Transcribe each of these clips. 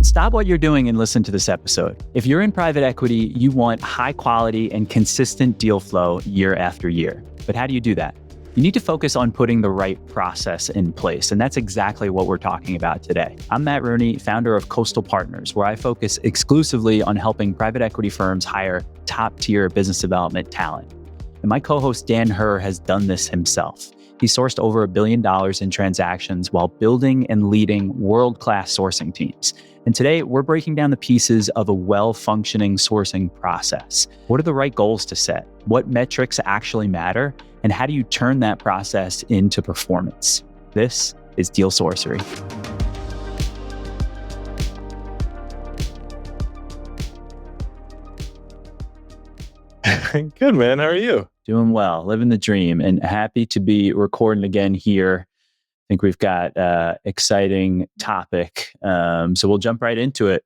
Stop what you're doing and listen to this episode. If you're in private equity, you want high quality and consistent deal flow year after year. But how do you do that? You need to focus on putting the right process in place. And that's exactly what we're talking about today. I'm Matt Rooney, founder of Coastal Partners, where I focus exclusively on helping private equity firms hire top-tier business development talent. And my co-host Dan Herr has done this himself. He sourced over $1 billion in transactions while building and leading world-class sourcing teams. And today, we're breaking down the pieces of a well-functioning sourcing process. What are the right goals to set? What metrics actually matter? And how do you turn that process into performance? This is Deal Sorcery. Good, man. How are you? Doing well, living the dream, and happy to be recording again here. I think we've got an exciting topic, so we'll jump right into it.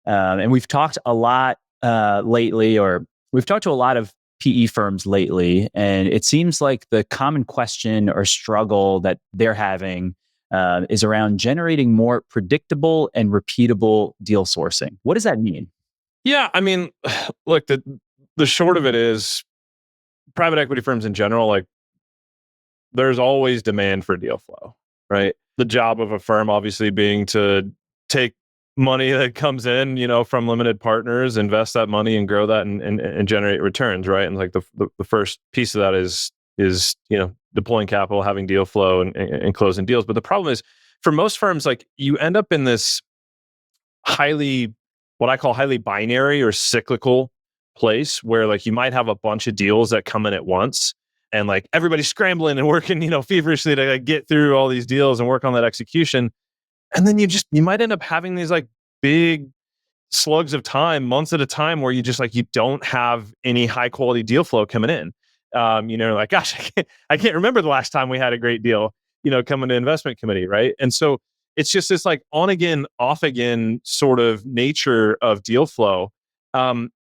And we've talked a lot lately, or we've talked to a lot of PE firms lately, and it seems like the common question or struggle that they're having is around generating more predictable and repeatable deal sourcing. What does that mean? Yeah, I mean, look, the short of it is private equity firms in general, like there's always demand for deal flow, right? The job of a firm obviously being to take money that comes in, from limited partners, invest that money and grow that and generate returns, right? And like the first piece of that is deploying capital, having deal flow and closing deals. But the problem is for most firms, like you end up in this what I call highly binary or cyclical place where like you might have a bunch of deals that come in at once and like everybody's scrambling and working, feverishly to like, get through all these deals and work on that execution. And then you might end up having these like big slugs of time, months at a time, where you just like, you don't have any high quality deal flow coming in. Like, gosh, I can't remember the last time we had a great deal, coming to investment committee. Right. And so it's just this like on again, off again sort of nature of deal flow.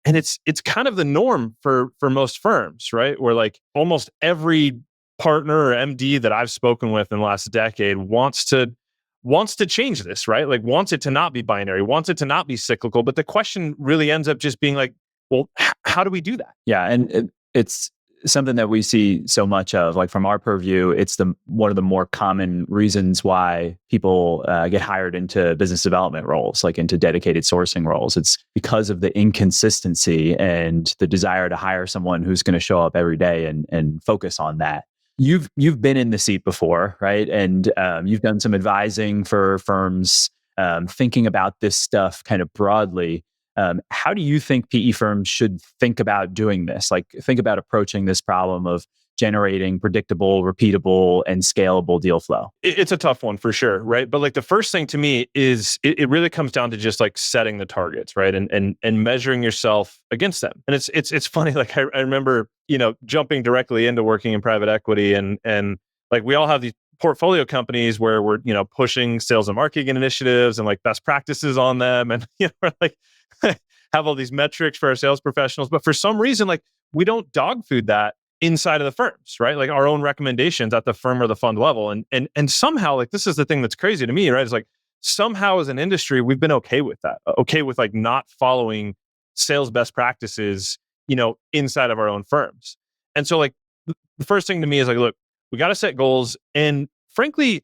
And it's kind of the norm for most firms, right? Where like almost every partner or MD that I've spoken with in the last decade wants to change this, right? Like wants it to not be binary, wants it to not be cyclical. But the question really ends up just being like, well, how do we do that? Yeah, and it's something that we see so much of. Like from our purview, it's one of the more common reasons why people get hired into business development roles, like into dedicated sourcing roles. It's because of the inconsistency and the desire to hire someone who's going to show up every day and focus on that. You've been in the seat before, right? And you've done some advising for firms, thinking about this stuff kind of broadly. How do you think PE firms should think about doing this? Like think about approaching this problem of generating predictable, repeatable, and scalable deal flow? It's a tough one for sure, right? But like the first thing to me is it really comes down to just like setting the targets, right? And measuring yourself against them. And it's funny, like I remember, jumping directly into working in private equity and like we all have these portfolio companies where we're, pushing sales and marketing initiatives and like best practices on them. And, we're like, have all these metrics for our sales professionals. But for some reason, like we don't dog food that inside of the firms, right? Like our own recommendations at the firm or the fund level. And somehow, like this is the thing that's crazy to me, right? It's like somehow as an industry, we've been okay with that. Okay with like not following sales best practices, inside of our own firms. And so like the first thing to me is like, look, we got to set goals. And frankly,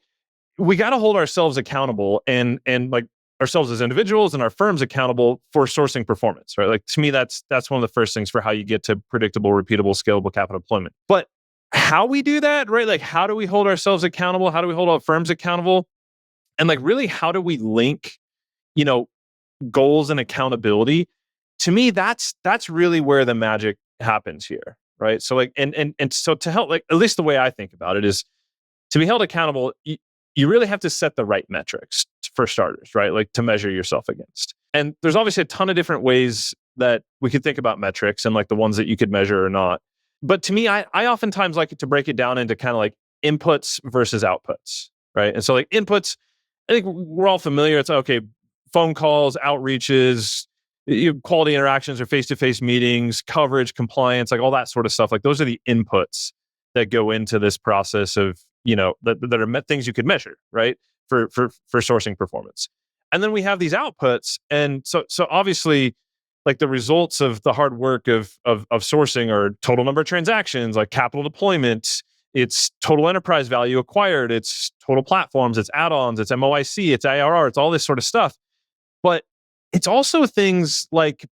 we got to hold ourselves accountable and like ourselves as individuals and our firms accountable for sourcing performance, right? Like to me, that's one of the first things for how you get to predictable, repeatable, scalable capital deployment. But how we do that, right? Like how do we hold ourselves accountable? How do we hold our firms accountable? And like really, how do we link, goals and accountability? To me, that's really where the magic happens here, right? So like, and so to help, like at least the way I think about it is to be held accountable, you really have to set the right metrics for starters, right? Like to measure yourself against. And there's obviously a ton of different ways that we could think about metrics and like the ones that you could measure or not. But to me, I oftentimes like to break it down into kind of like inputs versus outputs, right? And so like inputs, I think we're all familiar. It's okay, phone calls, outreaches, quality interactions or face-to-face meetings, coverage, compliance, like all that sort of stuff. Like those are the inputs that go into this process of, that are things you could measure, right? For sourcing performance. And then we have these outputs. And so obviously, like the results of the hard work of sourcing are total number of transactions, like capital deployment, it's total enterprise value acquired, it's total platforms, it's add-ons, it's MOIC, it's ARR, it's all this sort of stuff. But it's also things like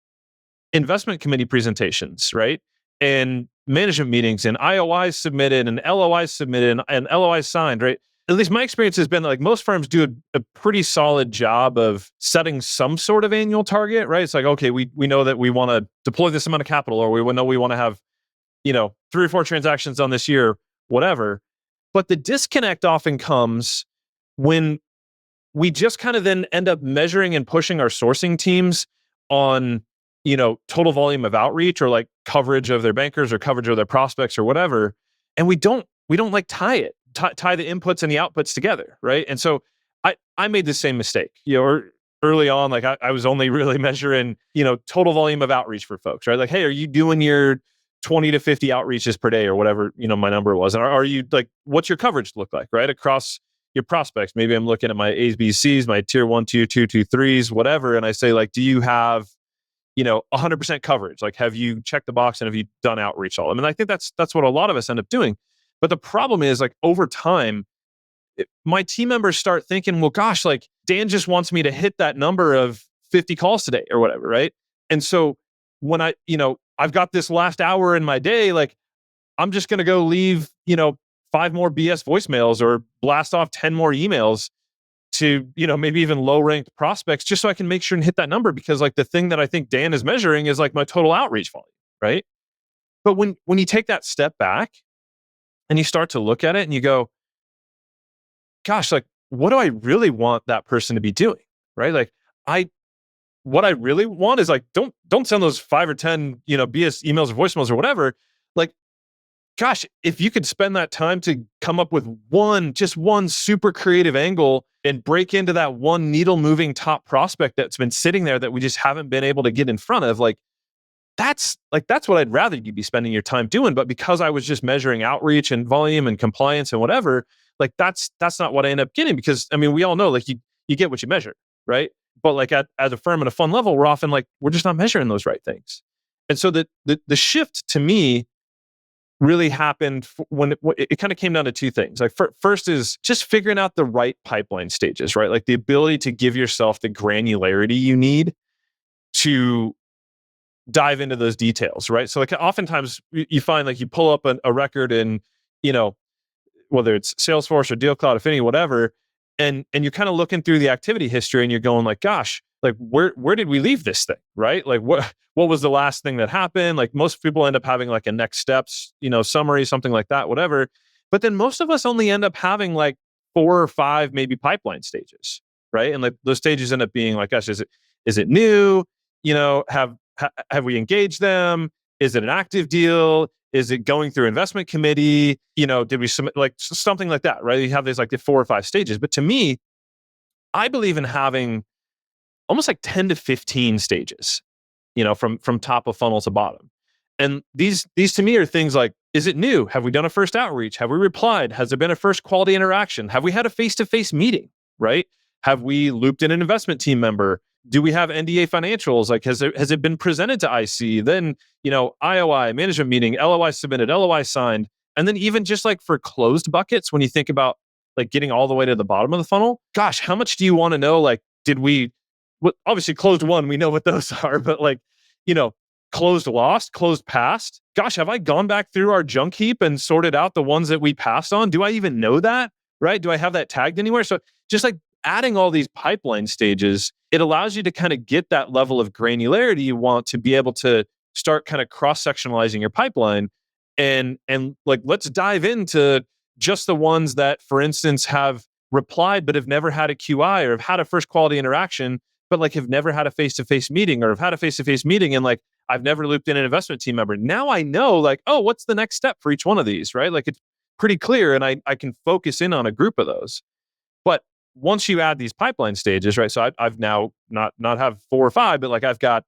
investment committee presentations, right? And management meetings and IOIs submitted and LOIs submitted and LOIs signed, right? At least my experience has been like most firms do a pretty solid job of setting some sort of annual target, right? It's like, okay, we know that we want to deploy this amount of capital, or we know we want to have, 3 or 4 transactions on this year, whatever. But the disconnect often comes when we just kind of then end up measuring and pushing our sourcing teams on, total volume of outreach or like coverage of their bankers or coverage of their prospects or whatever. And we don't like tie the inputs and the outputs together. Right. And so I made the same mistake, early on, like I was only really measuring, total volume of outreach for folks, right? Like, hey, are you doing your 20 to 50 outreaches per day or whatever, my number was? And are you like, what's your coverage look like, right? Across your prospects. Maybe I'm looking at my A's, B's, C's, my tier 1, tier 2, tier 3s, whatever. And I say like, do you have, 100% coverage? Like, have you checked the box and have you done outreach all? I mean, I think that's what a lot of us end up doing. But the problem is like over time, my team members start thinking, well, gosh, like Dan just wants me to hit that number of 50 calls today or whatever, right? And so when I've got this last hour in my day, like I'm just going to go leave, 5 more BS voicemails or blast off 10 more emails to, maybe even low ranked prospects just so I can make sure and hit that number, because like the thing that I think Dan is measuring is like my total outreach volume, right? But when you take that step back and you start to look at it and you go, gosh, like what do I really want that person to be doing? Right? Like what I really want is like, don't send those 5 or 10, BS emails or voicemails or whatever. Like, gosh, if you could spend that time to come up with just one super creative angle and break into that one needle moving top prospect that's been sitting there that we just haven't been able to get in front of, that's what I'd rather you be spending your time doing. But because I was just measuring outreach and volume and compliance and whatever, like that's not what I end up getting, because I mean, we all know like you get what you measure, right? But like at a firm at a fund level, we're often like, we're just not measuring those right things. And so the shift to me really happened when it kind of came down to 2 things. Like first is just figuring out the right pipeline stages, right? Like the ability to give yourself the granularity you need to dive into those details, right? So like oftentimes you find like you pull up a record in, whether it's Salesforce or Deal Cloud, Affinity, whatever, and you're kind of looking through the activity history and you're going like, gosh, like where did we leave this thing, right? Like what was the last thing that happened? Like most people end up having like a next steps, summary, something like that, whatever. But then most of us only end up having like 4 or 5 maybe pipeline stages, right? And like those stages end up being like, gosh, is it new? Have we engaged them? Is it an active deal? Is it going through investment committee? Did we submit, like something like that, right? You have these like the 4 or 5 stages. But to me, I believe in having almost like 10 to 15 stages, from top of funnel to bottom. And these to me are things like, is it new? Have we done a first outreach? Have we replied? Has there been a first quality interaction? Have we had a face-to-face meeting, right? Have we looped in an investment team member? Do we have NDA financials? Like, has it been presented to IC? Then, IOI, management meeting, LOI submitted, LOI signed. And then even just like for closed buckets, when you think about like getting all the way to the bottom of the funnel, gosh, how much do you want to know? Like, obviously closed won, we know what those are, but like, closed lost, closed passed. Gosh, have I gone back through our junk heap and sorted out the ones that we passed on? Do I even know that? Right? Do I have that tagged anywhere? So just like adding all these pipeline stages, it allows you to kind of get that level of granularity you want to be able to start kind of cross-sectionalizing your pipeline. And like, let's dive into just the ones that, for instance, have replied but have never had a QI or have had a first quality interaction, but like have never had a face-to-face meeting, or have had a face-to-face meeting and like I've never looped in an investment team member. Now I know like, oh, what's the next step for each one of these, right? Like it's pretty clear and I can focus in on a group of those. But once you add these pipeline stages, right? So I've now not have 4 or 5, but like I've got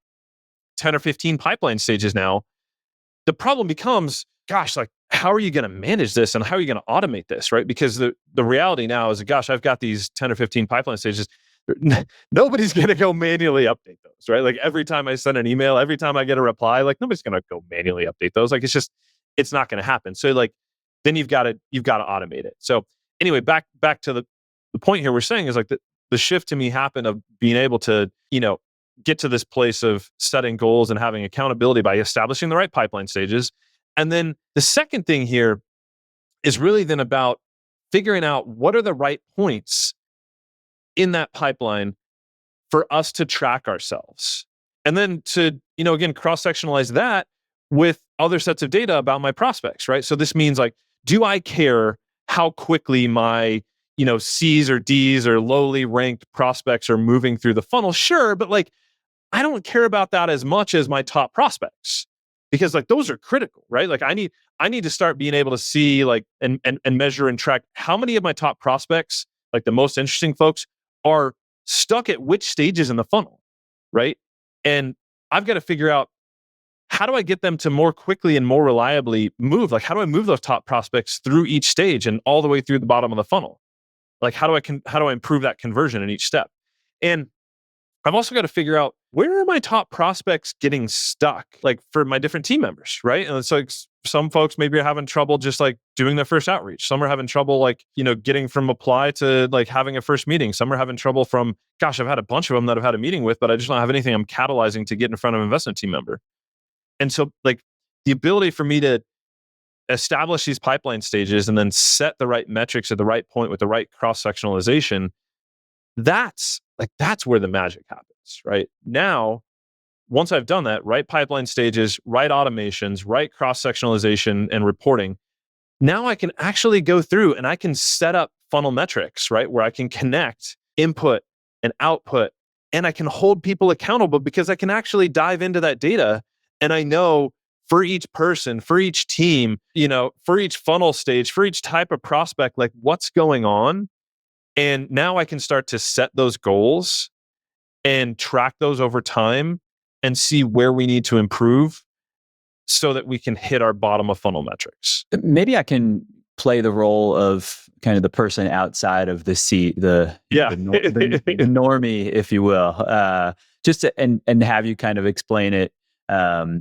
10 or 15 pipeline stages now. The problem becomes, gosh, like how are you going to manage this and how are you going to automate this, right? Because the reality now is, gosh, I've got these 10 or 15 pipeline stages. nobody's going to go manually update those, right? Like every time I send an email, every time I get a reply, like nobody's going to go manually update those. Like it's not going to happen. So like, then you've got to automate it. So anyway, back to the point here we're saying is like the shift to me happened of being able to, get to this place of setting goals and having accountability by establishing the right pipeline stages. And then the second thing here is really then about figuring out what are the right points in that pipeline for us to track ourselves. And then to, again, cross-sectionalize that with other sets of data about my prospects, right? So this means like, do I care how quickly my, C's or D's or lowly ranked prospects are moving through the funnel? Sure, but like, I don't care about that as much as my top prospects because like those are critical, right? Like I need to start being able to see like and measure and track how many of my top prospects, like the most interesting folks, are stuck at which stages in the funnel, right? And I've got to figure out how do I get them to more quickly and more reliably move? Like how do I move those top prospects through each stage and all the way through the bottom of the funnel? Like how do I improve that conversion in each step? And I've also got to figure out where are my top prospects getting stuck, like for my different team members, right? And it's like some folks maybe are having trouble just like doing their first outreach. Some are having trouble like, getting from apply to like having a first meeting. Some are having trouble from, gosh, I've had a bunch of them that I've had a meeting with, but I just don't have anything I'm catalyzing to get in front of an investment team member. And so like the ability for me to establish these pipeline stages and then set the right metrics at the right point with the right cross-sectionalization, that's where the magic happens, right? Now, once I've done that, right pipeline stages, right automations, right cross-sectionalization and reporting, now I can actually go through and I can set up funnel metrics, right? Where I can connect input and output and I can hold people accountable because I can actually dive into that data and I know for each person, for each team, for each funnel stage, for each type of prospect, like what's going on. And now I can start to set those goals and track those over time and see where we need to improve so that we can hit our bottom of funnel metrics. Maybe I can play the role of kind of the person outside of the seat, the normie, if you will, just to, and have you kind of explain it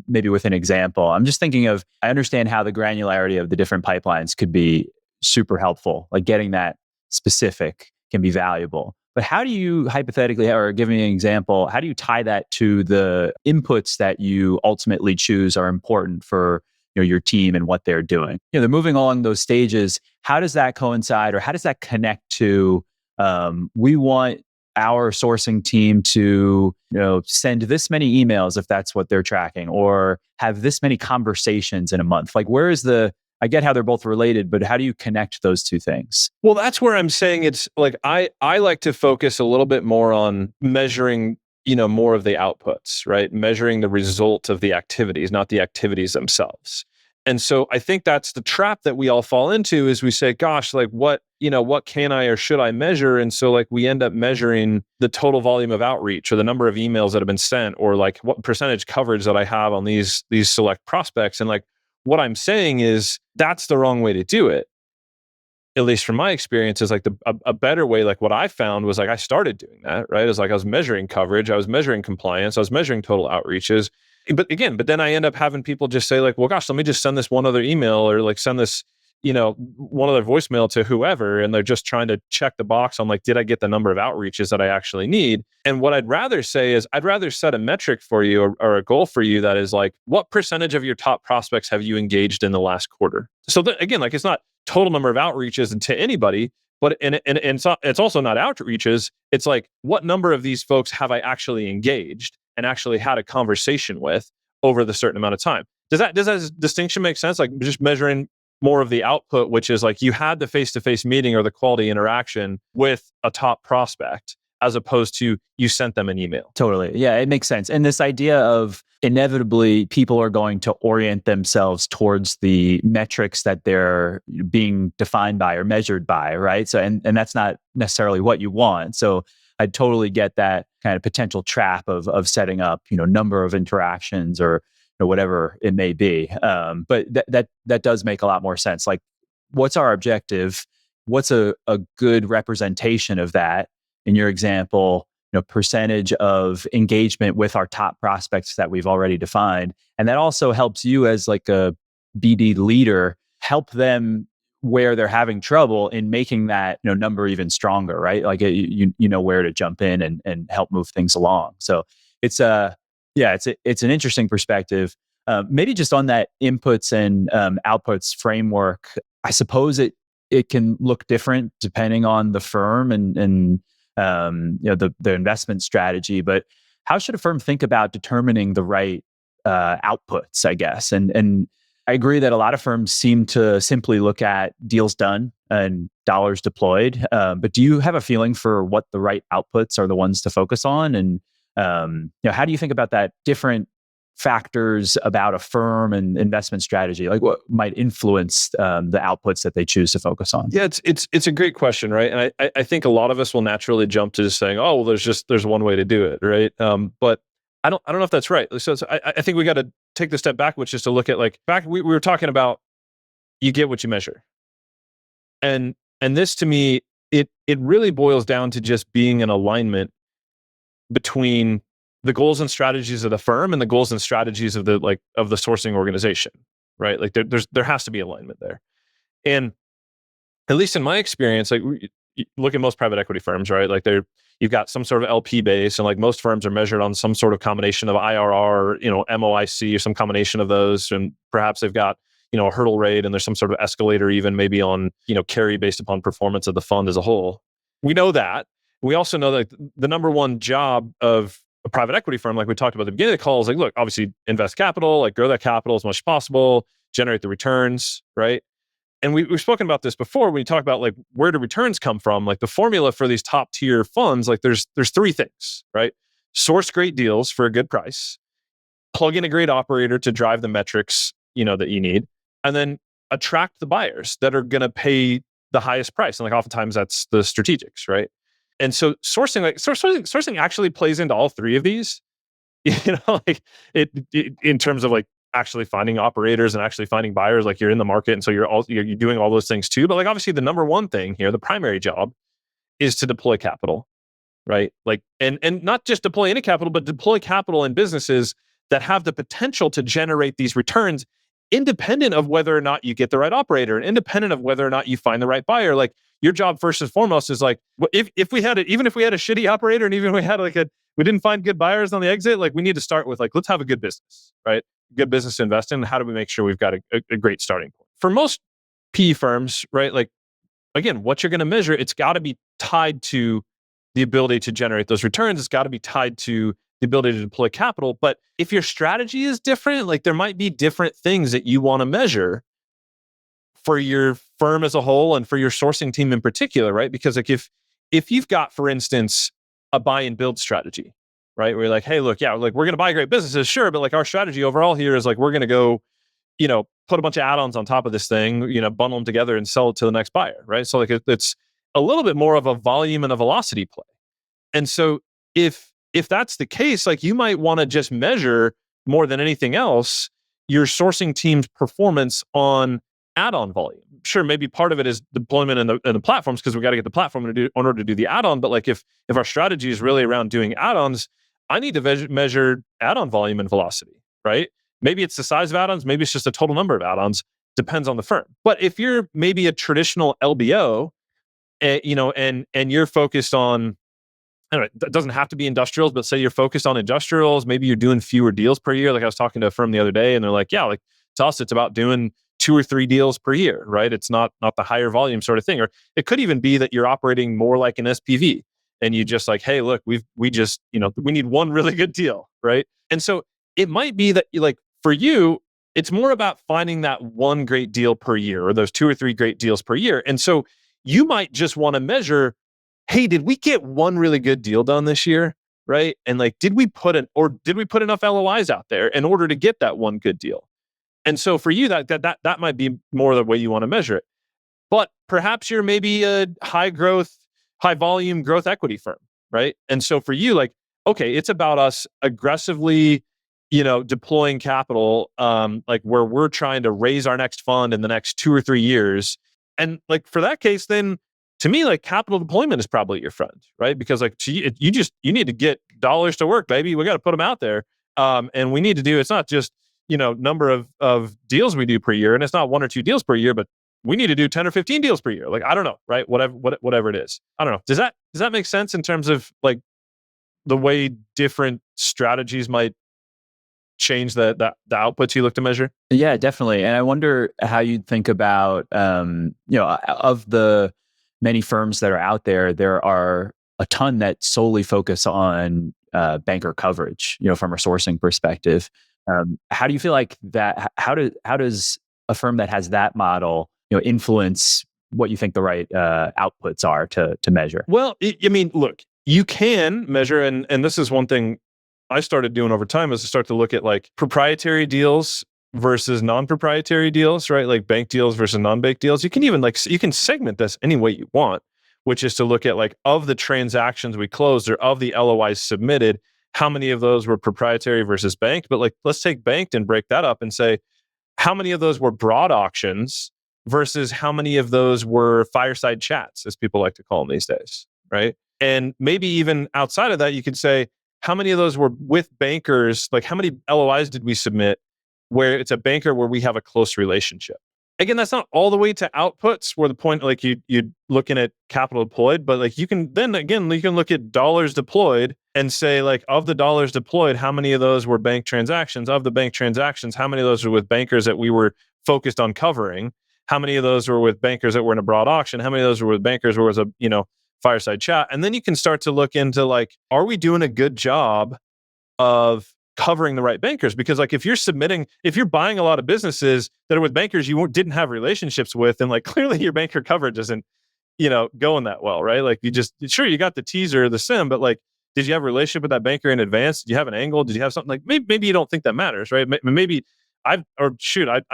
maybe with an example. I'm just thinking of, I understand how the granularity of the different pipelines could be super helpful, like getting that specific can be valuable. But how do you hypothetically, or give me an example, how do you tie that to the inputs that you ultimately choose are important for your team and what they're doing? They're moving along those stages. How does that coincide, or how does that connect to we want our sourcing team to send this many emails if that's what they're tracking, or have this many conversations in a month? Like where is I get how they're both related, but how do you connect those two things? Well, that's where I'm saying it's like I like to focus a little bit more on measuring, more of the outputs, right? Measuring the result of the activities, not the activities themselves. And so I think that's the trap that we all fall into is we say, gosh, like what can I or should I measure? And so like we end up measuring the total volume of outreach or the number of emails that have been sent or like what percentage coverage that I have on these select prospects. And like what I'm saying is that's the wrong way to do it. At least from my experience, is like a better way, like what I found was like I started doing that, right? It's like I was measuring coverage, I was measuring compliance, I was measuring total outreaches. But then I end up having people just say like, well, gosh, let me just send this one other email or like send this, one other voicemail to whoever. And they're just trying to check the box on like, did I get the number of outreaches that I actually need? And what I'd rather say is I'd rather set a metric for you or a goal for you that is like, what percentage of your top prospects have you engaged in the last quarter? So again, like it's not total number of outreaches to anybody, but it's also not outreaches. It's like, what number of these folks have I actually engaged and actually had a conversation with over the certain amount of time? Does that distinction make sense? Like just measuring more of the output, which is like you had the face-to-face meeting or the quality interaction with a top prospect, as opposed to you sent them an email. Totally. Yeah, it makes sense. And this idea of inevitably people are going to orient themselves towards the metrics that they're being defined by or measured by, right? So, and that's not necessarily what you want. So I totally get that kind of potential trap of setting up, number of interactions or whatever it may be. But that does make a lot more sense. Like, what's our objective? What's a good representation of that? in your example, percentage of engagement with our top prospects that we've already defined. And that also helps you as like a BD leader, help them where they're having trouble in making that number even stronger, right? Like you know where to jump in and help move things along. So it's it's an interesting perspective. Maybe just on that inputs and outputs framework, I suppose it can look different depending on the firm and the investment strategy. But how should a firm think about determining the right outputs, I guess? And I agree that a lot of firms seem to simply look at deals done and dollars deployed. But do you have a feeling for what the right outputs are the ones to focus on? And how do you think about that different factors about a firm and investment strategy, like what might influence the outputs that they choose to focus on? Yeah, it's a great question, right? And I think a lot of us will naturally jump to just saying, oh, well, there's one way to do it, right? But I don't know if that's right. So I think we got to take the step back, which is to look at we were talking about you get what you measure, and this to me it really boils down to just being in alignment between the goals and strategies of the firm and the goals and strategies of the sourcing organization, right? Like there has to be alignment there. And at least in my experience, you look at most private equity firms, right? Like you've got some sort of LP base, and like most firms are measured on some sort of combination of IRR, MOIC, or some combination of those, and perhaps they've got a hurdle rate, and there's some sort of escalator even maybe on carry based upon performance of the fund as a whole. We know that. We also know that the number one job of a private equity firm, like we talked about at the beginning of the call, is look, obviously invest capital, grow that capital as much as possible, generate the returns, right? And we've spoken about this before when you talk about where do returns come from. Like the formula for these top tier funds, there's three things, right? Source great deals for a good price, plug in a great operator to drive the metrics that you need, and then attract the buyers that are going to pay the highest price. And oftentimes that's the strategics, right? And so sourcing actually plays into all three of these, in terms of actually finding operators and actually finding buyers. You're in the market, and so you're doing all those things too. But obviously the number one thing here, the primary job, is to deploy capital, right? And not just deploy any capital, but deploy capital in businesses that have the potential to generate these returns, independent of whether or not you get the right operator and independent of whether or not you find the right buyer. Your job first and foremost is if we had even if we had a shitty operator, and even if we had we didn't find good buyers on the exit, we need to start with let's have a good business, right? Good business to invest in. How do we make sure we've got a great starting point? For most PE firms, right? Again, what you're going to measure, it's got to be tied to the ability to generate those returns. It's got to be tied to the ability to deploy capital. But if your strategy is different, there might be different things that you want to measure for your firm as a whole and for your sourcing team in particular, right? Because if you've got, for instance, a buy and build strategy, right? Where you're hey, look, yeah, we're going to buy great businesses, sure, but our strategy overall here is we're going to go, put a bunch of add-ons on top of this thing, bundle them together and sell it to the next buyer, right? So it's a little bit more of a volume and a velocity play. And so if that's the case, you might want to just measure more than anything else your sourcing team's performance on add-on volume. Sure, maybe part of it is deployment in the platforms, because we got to get the platform in order to do the add-on. But if our strategy is really around doing add-ons, I need to measure add-on volume and velocity, right? Maybe it's the size of add-ons, maybe it's just the total number of add-ons. Depends on the firm. But if you're maybe a traditional LBO, and you're focused on, I don't know, it doesn't have to be industrials, but say you're focused on industrials, maybe you're doing fewer deals per year. I was talking to a firm the other day, and they're yeah, to us, it's about doing 2 or 3 deals per year, right? It's not the higher volume sort of thing. Or it could even be that you're operating more like an SPV, and you just hey, look, we just, we need one really good deal, right? And so it might be that for you, it's more about finding that one great deal per year, or those 2 or 3 great deals per year. And so you might just want to measure, hey, did we get one really good deal done this year, right? And did we put enough LOIs out there in order to get that one good deal? And so for you, that might be more the way you want to measure it. But perhaps you're maybe a high volume growth equity firm, right? And so for you, okay, it's about us aggressively, deploying capital, where we're trying to raise our next fund in the next 2 or 3 years. And for that case, then to me, like capital deployment is probably your friend, right? Because like you need to get dollars to work, baby. We got to put them out there, and we need to do. It's not just number of deals we do per year, and it's not one or two deals per year, but we need to do 10 or 15 deals per year. Like I don't know, right? Whatever it is, I don't know. Does that make sense in terms of like the way different strategies might change the outputs you look to measure? Yeah, definitely. And I wonder how you'd think about, of the many firms that are out there, there are a ton that solely focus on banker coverage, from a sourcing perspective. How do you feel like that? How does a firm that has that model, influence what you think the right outputs are to measure? Well, I mean, look, you can measure, and this is one thing I started doing over time is to start to look at like proprietary deals versus non-proprietary deals, right? Like bank deals versus non-bank deals. You can even you can segment this any way you want, which is to look at like of the transactions we closed or of the LOIs submitted, how many of those were proprietary versus banked. But like, let's take banked and break that up and say, how many of those were broad auctions versus how many of those were fireside chats, as people like to call them these days, right? And maybe even outside of that, you could say, how many of those were with bankers? Like, how many LOIs did we submit where it's a banker where we have a close relationship? Again, that's not all the way to outputs where the point, like you're looking at capital deployed, but like you can look at dollars deployed and say like of the dollars deployed, how many of those were bank transactions? Of the bank transactions, how many of those were with bankers that we were focused on covering? How many of those were with bankers that were in a broad auction? How many of those were with bankers where it was a, fireside chat? And then you can start to look into like, are we doing a good job of covering the right bankers? Because like if you're buying a lot of businesses that are with bankers you didn't have relationships with, and like clearly your banker coverage isn't, going that well, right? Like you got the teaser, the sim, but like, did you have a relationship with that banker in advance? Did you have an angle? Did you have something like maybe you don't think that matters, right? Maybe I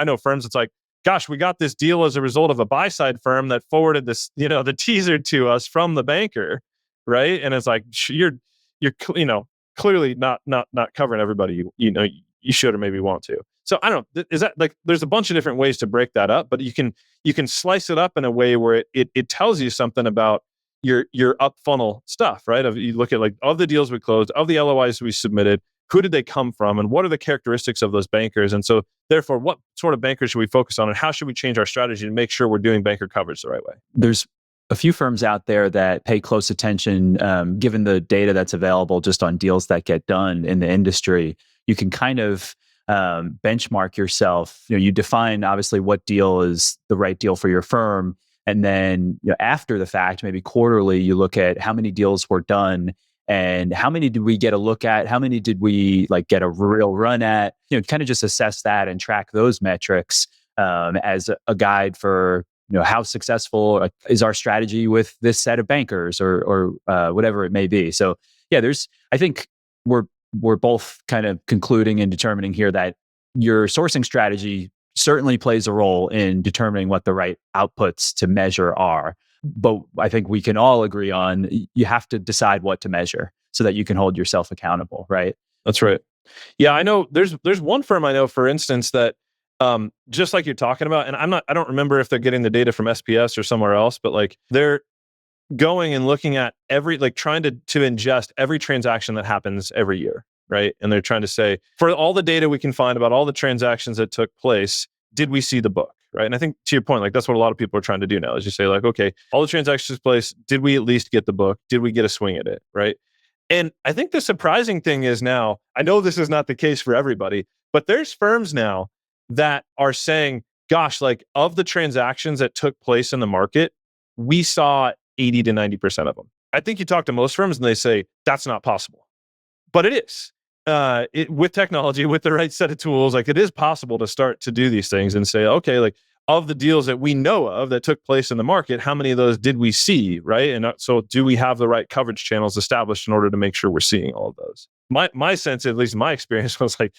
know firms. It's like, gosh, we got this deal as a result of a buy side firm that forwarded this, the teaser to us from the banker, right? And it's like you're clearly not covering everybody you should or maybe want to. So I don't know. Is that like there's a bunch of different ways to break that up, but you can slice it up in a way where it tells you something about your up funnel stuff, right? You look at like of the deals we closed, of the LOIs we submitted, who did they come from, and what are the characteristics of those bankers? And so therefore, what sort of bankers should we focus on, and how should we change our strategy to make sure we're doing banker coverage the right way? There's a few firms out there that pay close attention, given the data that's available just on deals that get done in the industry. You can kind of benchmark yourself. You define obviously what deal is the right deal for your firm. And then after the fact, maybe quarterly, you look at how many deals were done and how many did we get a look at? How many did we like get a real run at? Kind of just assess that and track those metrics as a guide for how successful is our strategy with this set of bankers or whatever it may be. So yeah, I think we're both kind of concluding and determining here that your sourcing strategy certainly plays a role in determining what the right outputs to measure are. But I think we can all agree on you have to decide what to measure so that you can hold yourself accountable, right? That's right. Yeah, I know there's one firm I know, for instance, that just like you're talking about, and I don't remember if they're getting the data from SPS or somewhere else, but like they're going and looking at trying to ingest every transaction that happens every year, right? And they're trying to say, for all the data we can find about all the transactions that took place, did we see the book, right? And I think to your point, like that's what a lot of people are trying to do now is you say like, okay, all the transactions took place, did we at least get the book? Did we get a swing at it, right? And I think the surprising thing is now, I know this is not the case for everybody, but there's firms now that are saying, gosh, like of the transactions that took place in the market, we saw 80 to 90% of them. I think you talk to most firms and they say, that's not possible. But it is. With technology, with the right set of tools, like it is possible to start to do these things and say, okay, like of the deals that we know of that took place in the market, how many of those did we see, right? And so do we have the right coverage channels established in order to make sure we're seeing all of those? My sense, at least my experience, was like,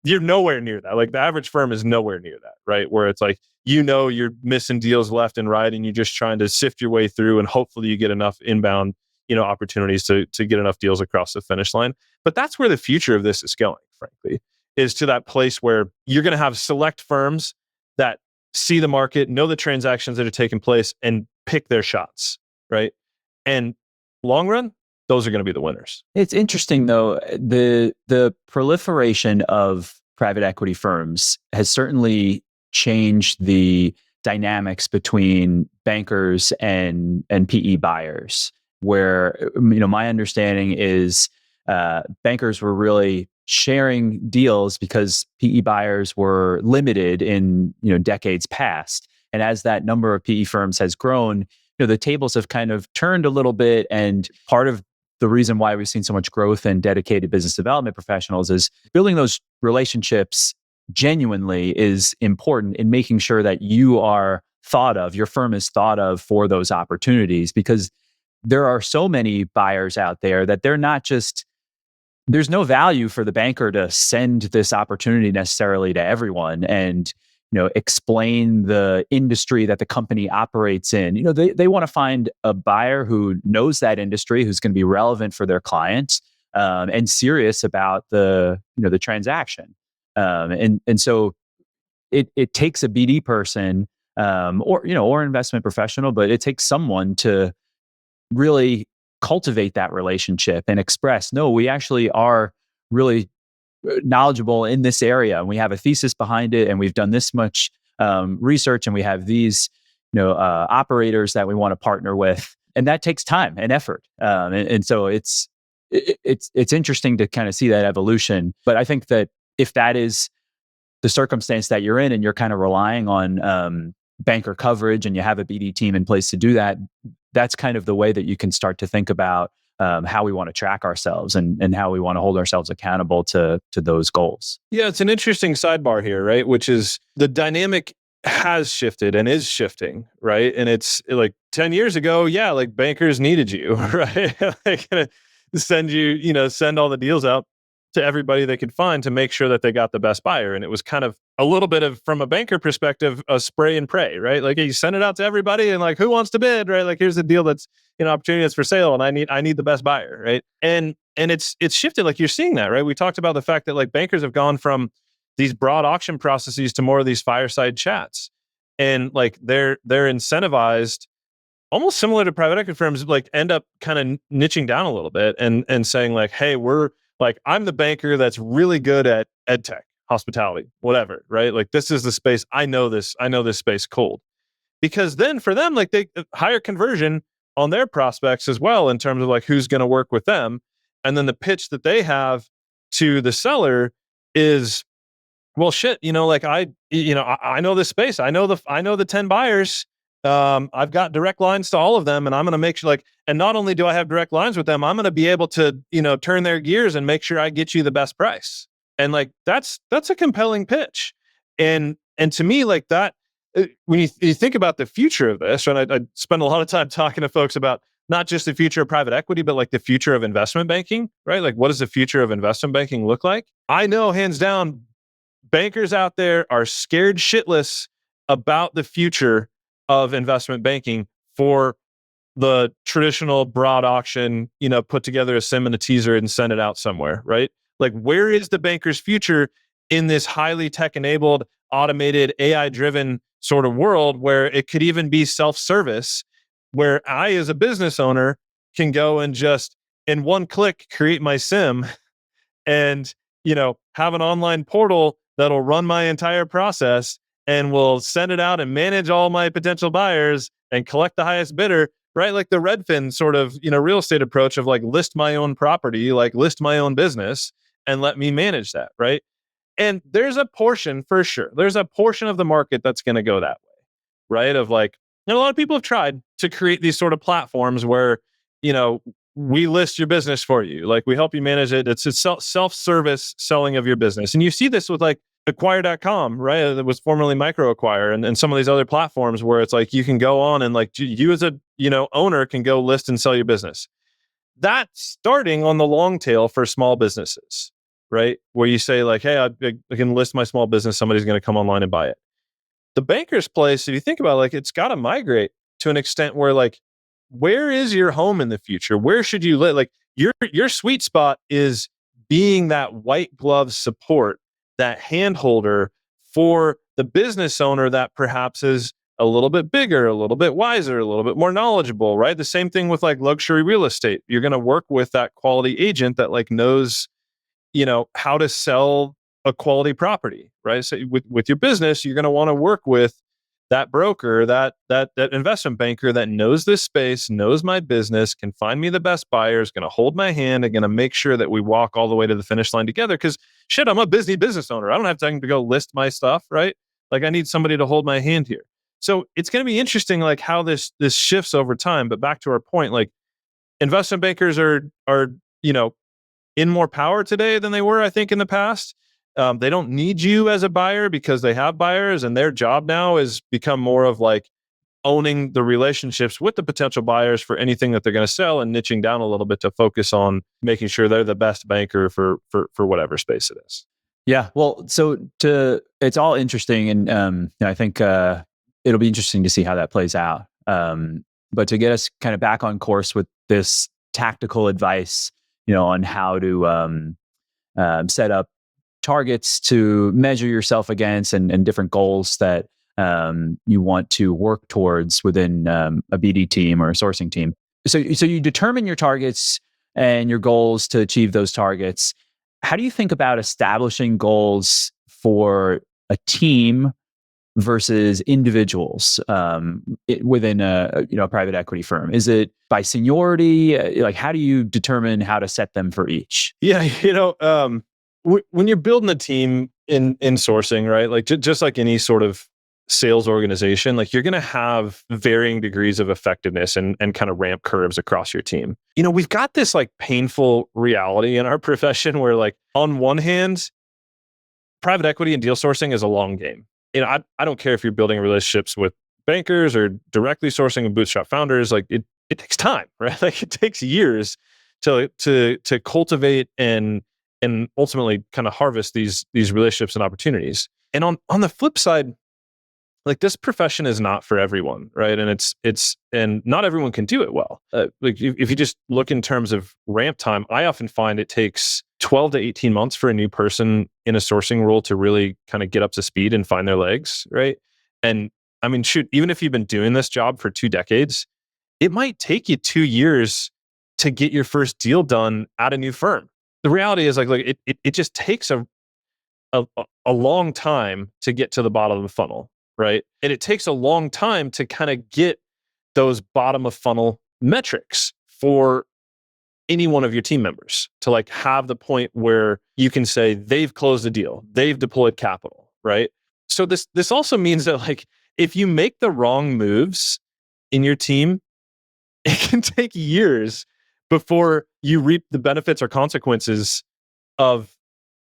you're nowhere near that. Like the average firm is nowhere near that, right? Where it's like, you're missing deals left and right, and you're just trying to sift your way through, and hopefully you get enough inbound, opportunities to get enough deals across the finish line. But that's where the future of this is going, frankly, is to that place where you're going to have select firms that see the market, know the transactions that are taking place, and pick their shots, right? And long run, those are going to be the winners. It's interesting though, the proliferation of private equity firms has certainly changed the dynamics between bankers and PE buyers. Where my understanding is bankers were really sharing deals because PE buyers were limited in decades past, and as that number of PE firms has grown, the tables have kind of turned a little bit, and part of the reason why we've seen so much growth in dedicated business development professionals is building those relationships genuinely is important in making sure that you are thought of, your firm is thought of for those opportunities, because there are so many buyers out there that they're not just, there's no value for the banker to send this opportunity necessarily to everyone and explain the industry that the company operates in. They want to find a buyer who knows that industry, who's going to be relevant for their clients, and serious about the transaction. And so it takes a BD person, or investment professional, but it takes someone to really cultivate that relationship and express, no, we actually are really knowledgeable in this area, and we have a thesis behind it, and we've done this much research, and we have these operators that we want to partner with, and that takes time and effort, and so it's interesting to kind of see that evolution. But I think that if that is the circumstance that you're in, and you're kind of relying on banker coverage, and you have a BD team in place to do that, that's kind of the way that you can start to think about how we want to track ourselves and how we want to hold ourselves accountable to those goals. Yeah, it's an interesting sidebar here, right? Which is the dynamic has shifted and is shifting, right? And it's like 10 years ago, yeah, like bankers needed you, right? Like send all the deals out to everybody they could find to make sure that they got the best buyer. And it was kind of a little bit of, from a banker perspective, a spray and pray, right? Like you send it out to everybody and like, who wants to bid, right? Like here's a deal that's opportunity that's for sale, and I need the best buyer, right? And it's shifted. Like you're seeing that, right? We talked about the fact that like bankers have gone from these broad auction processes to more of these fireside chats, and like they're incentivized, almost similar to private equity firms, like end up kind of niching down a little bit and saying like, hey, we're like, I'm the banker that's really good at ed tech, hospitality, whatever, right? Like this is the space. I know this space cold. Because then for them, like they higher conversion on their prospects as well, in terms of like who's going to work with them. And then the pitch that they have to the seller is, well, shit, like I know this space. I know the 10 buyers. I've got direct lines to all of them, and I'm going to make sure like, and not only do I have direct lines with them, I'm going to be able to, turn their gears and make sure I get you the best price. And like, that's a compelling pitch. And to me, like that, when you think about the future of this, and I spend a lot of time talking to folks about not just the future of private equity, but like the future of investment banking, right? Like what does the future of investment banking look like? I know hands down, bankers out there are scared shitless about the future of investment banking for the traditional broad auction, put together a sim and a teaser and send it out somewhere, right? Like where is the banker's future in this highly tech-enabled, automated, AI-driven sort of world where it could even be self-service, where I, as a business owner, can go and just in one click create my sim and, have an online portal that'll run my entire process and will send it out and manage all my potential buyers and collect the highest bidder, right? Like the Redfin sort of, real estate approach of like list my own property, like list my own business and let me manage that, right? And there's a portion, for sure, there's a portion of the market that's going to go that way, right? Of like, a lot of people have tried to create these sort of platforms where, we list your business for you. Like we help you manage it. It's a self-service selling of your business. And you see this with like acquire.com, right? That was formerly MicroAcquire and some of these other platforms where it's like you can go on and like you as a, owner can go list and sell your business. That's starting on the long tail for small businesses, right? Where you say like, hey, I can list my small business. Somebody's going to come online and buy it. The banker's place, if you think about it, like it's got to migrate to an extent where like, where is your home in the future? Where should you live? Like your sweet spot is being that white glove support, that hand holder for the business owner that perhaps is a little bit bigger, a little bit wiser, a little bit more knowledgeable, right? The same thing with like luxury real estate. You're going to work with that quality agent that like knows, how to sell a quality property, right? So with your business, you're going to want to work with that broker, that investment banker that knows this space, knows my business, can find me the best buyers, going to hold my hand, and going to make sure that we walk all the way to the finish line together. Because shit, I'm a busy business owner. I don't have time to go list my stuff, right? Like I need somebody to hold my hand here. So it's going to be interesting, like how this shifts over time. But back to our point, like investment bankers are in more power today than they were, I think, in the past. They don't need you as a buyer because they have buyers, and their job now is become more of like owning the relationships with the potential buyers for anything that they're going to sell, and niching down a little bit to focus on making sure they're the best banker for whatever space it is. Yeah. Well, it's all interesting. And I think it'll be interesting to see how that plays out. But to get us kind of back on course with this tactical advice, on how to set up targets to measure yourself against, and different goals that you want to work towards within a BD team or a sourcing team. So you determine your targets and your goals to achieve those targets. How do you think about establishing goals for a team versus individuals within a private equity firm? Is it by seniority? Like, how do you determine how to set them for each? Yeah, when you're building a team in sourcing, right? Like just like any sort of sales organization, like you're going to have varying degrees of effectiveness and kind of ramp curves across your team. We've got this like painful reality in our profession where, like, on one hand, private equity and deal sourcing is a long game. I don't care if you're building relationships with bankers or directly sourcing with bootstrap founders. Like it takes time, right? Like it takes years to cultivate and ultimately kind of harvest these relationships and opportunities. And on the flip side, like this profession is not for everyone, right? And it's and not everyone can do it well. Like if you just look in terms of ramp time, I often find it takes 12 to 18 months for a new person in a sourcing role to really kind of get up to speed and find their legs, right? And I mean, shoot, even if you've been doing this job for 2 decades, it might take you 2 years to get your first deal done at a new firm. The reality is like it just takes a long time to get to the bottom of the funnel, right? And it takes a long time to kind of get those bottom of funnel metrics for any one of your team members to like have the point where you can say they've closed a deal, they've deployed capital, right? So this also means that like if you make the wrong moves in your team, it can take years before you reap the benefits or consequences of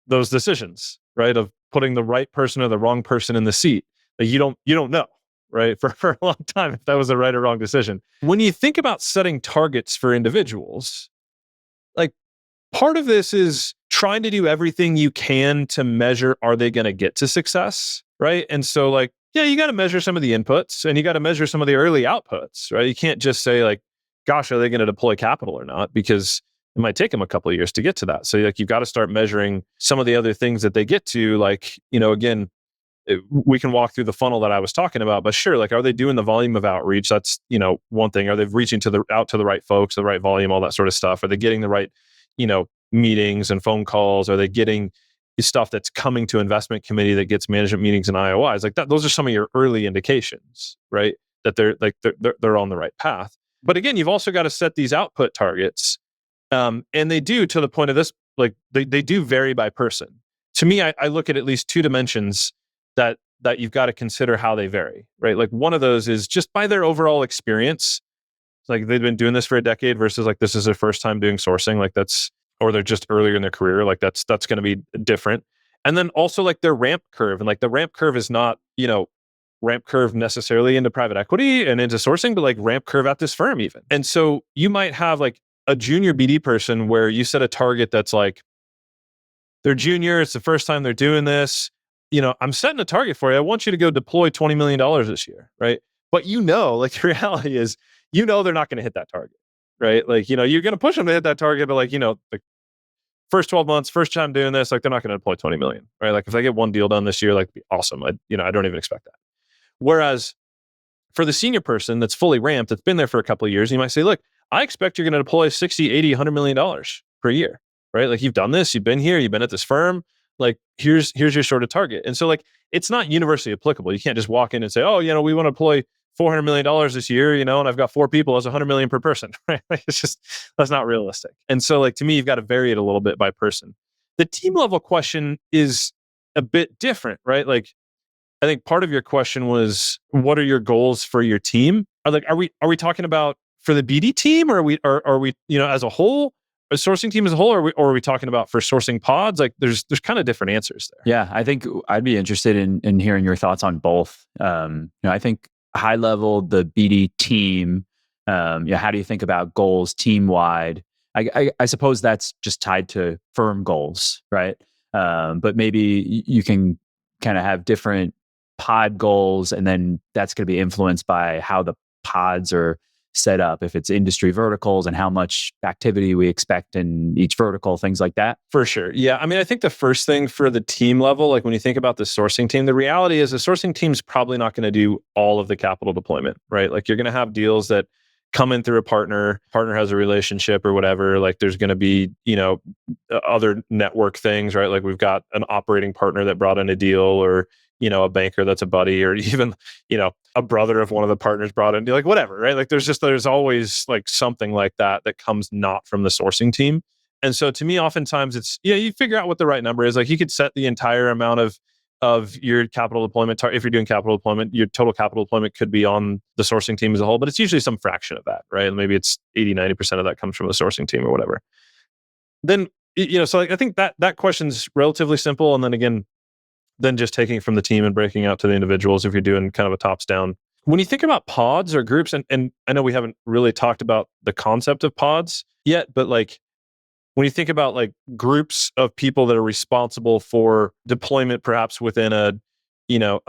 those decisions, right? Of putting the right person or the wrong person in the seat. That you don't know, right? For a long time if that was the right or wrong decision. When you think about setting targets for individuals, like part of this is trying to do everything you can to measure, are they going to get to success, right? And so like, yeah, you got to measure some of the inputs and you got to measure some of the early outputs, right? You can't just say like, gosh, are they going to deploy capital or not? Because it might take them a couple of years to get to that. So like you've got to start measuring some of the other things that they get to, like, again, we can walk through the funnel that I was talking about, but sure, like, are they doing the volume of outreach? That's, one thing. Are they reaching out to the right folks, the right volume, all that sort of stuff? Are they getting the right, meetings and phone calls? Are they getting stuff that's coming to investment committee that gets management meetings and IOIs? Like that, those are some of your early indications, right? That they're on the right path. But again, you've also got to set these output targets. And they do, to the point of this, like they do vary by person. To me, I look at least 2 dimensions that you've got to consider how they vary, right? Like one of those is just by their overall experience. Like they've been doing this for a decade versus like this is their first time doing sourcing. Like or they're just earlier in their career. Like that's going to be different. And then also like their ramp curve, and like the ramp curve is not, ramp curve necessarily into private equity and into sourcing, but like ramp curve at this firm even. And so you might have like a junior BD person where you set a target that's like, they're junior, it's the first time they're doing this. I'm setting a target for you. I want you to go deploy $20 million this year, right? But like the reality is, they're not going to hit that target, right? Like, you're going to push them to hit that target, but like, the first 12 months, first time doing this, like they're not going to deploy 20 million, right? Like if they get one deal done this year, like it'd be awesome. I don't even expect that. Whereas For the senior person that's fully ramped, that's been there for a couple of years, you might say, look, I expect you're going to deploy 60, 80, $100 million per year, right? Like you've done this, you've been here, you've been at this firm, like here's your sort of target. And so like, it's not universally applicable. You can't just walk in and say, oh, we want to deploy $400 million this year, and I've got 4 people, that's 100 million per person, right? Like it's just, that's not realistic. And so like, to me, you've got to vary it a little bit by person. The team level question is a bit different, right? Like, I think part of your question was, what are your goals for your team? Are we talking about for the BD team, or are we as a whole, a sourcing team as a whole, or are we talking about for sourcing pods? Like there's kind of different answers there. Yeah, I think I'd be interested in hearing your thoughts on both. I think high level, the BD team, how do you think about goals team wide? I suppose that's just tied to firm goals, right? But maybe you can kind of have different pod goals, and then that's going to be influenced by how the pods are set up, if it's industry verticals and how much activity we expect in each vertical, things like that. For sure. Yeah. I mean, I think the first thing for the team level, like when you think about the sourcing team, the reality is the sourcing team's probably not going to do all of the capital deployment, right? Like you're going to have deals that come in through a partner has a relationship or whatever. Like there's going to be, other network things, right? Like we've got an operating partner that brought in a deal, or a banker that's a buddy, or even, a brother of one of the partners brought in, like whatever, right? Like there's always like something like that comes not from the sourcing team. And so to me, oftentimes it's, you figure out what the right number is. Like you could set the entire amount of your capital deployment. If you're doing capital deployment, your total capital deployment could be on the sourcing team as a whole, but it's usually some fraction of that, right? Maybe it's 80, 90% of that comes from the sourcing team or whatever. Then, so like, I think that question's relatively simple. And then again, then just taking it from the team and breaking out to the individuals if you're doing kind of a tops down. When you think about pods or groups, and I know we haven't really talked about the concept of pods yet, but like when you think about like groups of people that are responsible for deployment, perhaps within a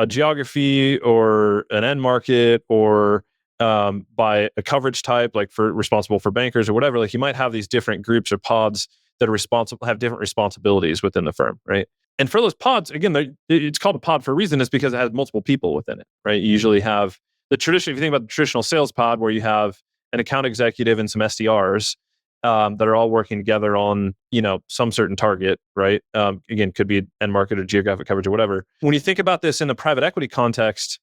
geography or an end market, or by a coverage type, like for responsible for bankers or whatever, like you might have these different groups or pods that are responsible, have different responsibilities within the firm, right? And for those pods, again, it's called a pod for a reason. Is because it has multiple people within it, right? You usually have if you think about the traditional sales pod, where you have an account executive and some SDRs that are all working together on, some certain target, right? Again, could be end market or geographic coverage or whatever. When you think about this in the private equity context,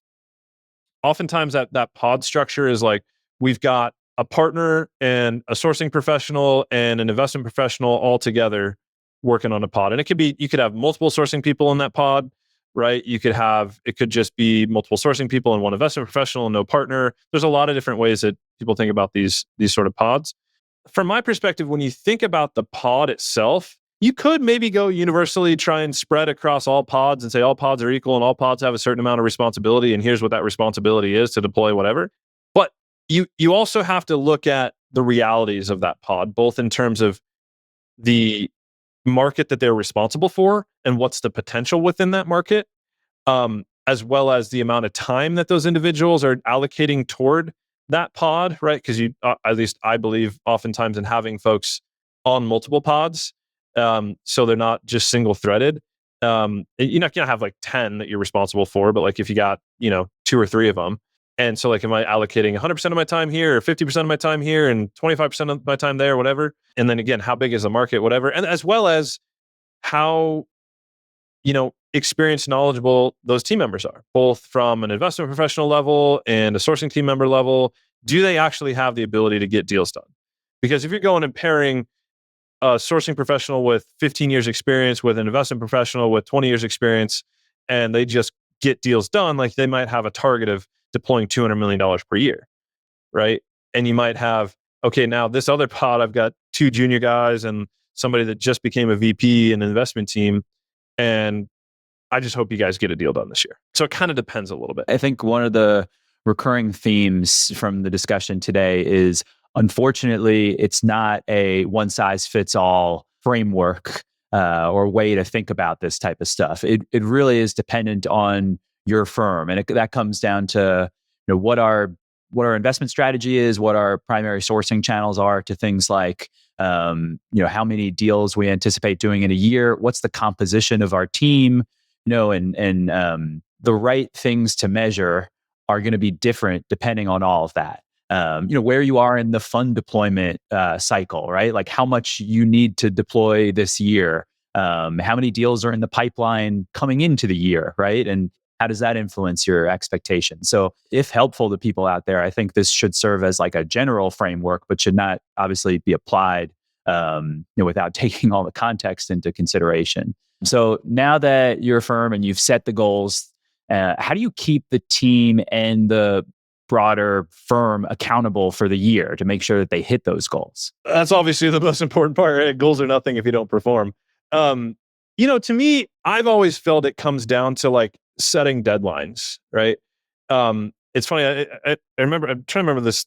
oftentimes that pod structure is like, we've got a partner and a sourcing professional and an investment professional all together working on a pod. And you could have multiple sourcing people in that pod, right? It could just be multiple sourcing people and one investment professional and no partner. There's a lot of different ways that people think about these sort of pods. From my perspective, when you think about the pod itself, you could maybe go universally try and spread across all pods and say all pods are equal and all pods have a certain amount of responsibility, and here's what that responsibility is to deploy whatever. But you also have to look at the realities of that pod, both in terms of the market that they're responsible for and what's the potential within that market, as well as the amount of time that those individuals are allocating toward that pod, right? Because at least I believe oftentimes in having folks on multiple pods, so they're not just single threaded. You're not gonna have like 10 that you're responsible for, but like if you got 2 or 3 of them, and so like am I allocating 100% of my time here, or 50% of my time here, and 25% of my time there, whatever? And then again, how big is the market, whatever, and as well as how experienced, knowledgeable those team members are, both from an investment professional level and a sourcing team member level. Do they actually have the ability to get deals done? Because if you're going and pairing a sourcing professional with 15 years experience with an investment professional with 20 years experience, and they just get deals done, like they might have a target of deploying $200 million per year, right? And you might have, okay, now this other pod, I've got 2 junior guys and somebody that just became a VP in an investment team, and I just hope you guys get a deal done this year. So it kind of depends a little bit. I think one of the recurring themes from the discussion today is, unfortunately, it's not a one-size-fits-all framework or way to think about this type of stuff. It really is dependent on your firm, and that comes down to what our investment strategy is, what our primary sourcing channels are, to things like how many deals we anticipate doing in a year, what's the composition of our team, and the right things to measure are going to be different depending on all of that. Where you are in the fund deployment cycle, right? Like how much you need to deploy this year, how many deals are in the pipeline coming into the year, right? And how does that influence your expectations? So, if helpful to people out there, I think this should serve as like a general framework, but should not obviously be applied without taking all the context into consideration. So, now that you're a firm and you've set the goals, how do you keep the team and the broader firm accountable for the year to make sure that they hit those goals? That's obviously the most important part, right? Goals are nothing if you don't perform. To me, I've always felt it comes down to like setting deadlines, right? It's funny. I remember. I'm trying to remember this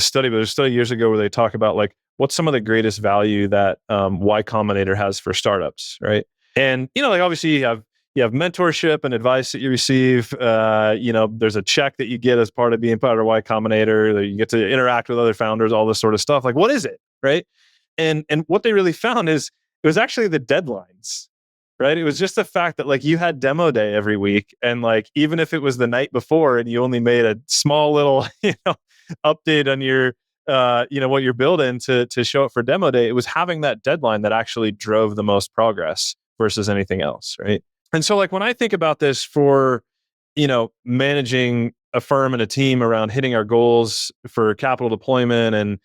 study, but there's a study years ago where they talk about like what's some of the greatest value that Y Combinator has for startups, right? And like obviously you have mentorship and advice that you receive. There's a check that you get as part of being part of Y Combinator. You get to interact with other founders, all this sort of stuff. Like, what is it, right? And what they really found is it was actually the deadlines, right? It was just the fact that like you had demo day every week, and like even if it was the night before and you only made a small little update on your what you're building to show up for demo day, it was having that deadline that actually drove the most progress versus anything else, right? And so like when I think about this for managing a firm and a team around hitting our goals for capital deployment and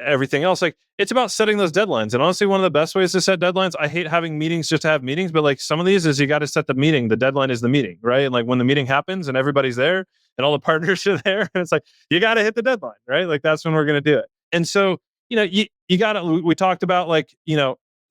everything else, like it's about setting those deadlines. And honestly, one of the best ways to set deadlines, I hate having meetings just to have meetings, but like some of these is you got to set the meeting. The deadline is the meeting, right? And like when the meeting happens and everybody's there and all the partners are there, and it's like, you got to hit the deadline, right? Like that's when we're going to do it. And so, you got to, we talked about like,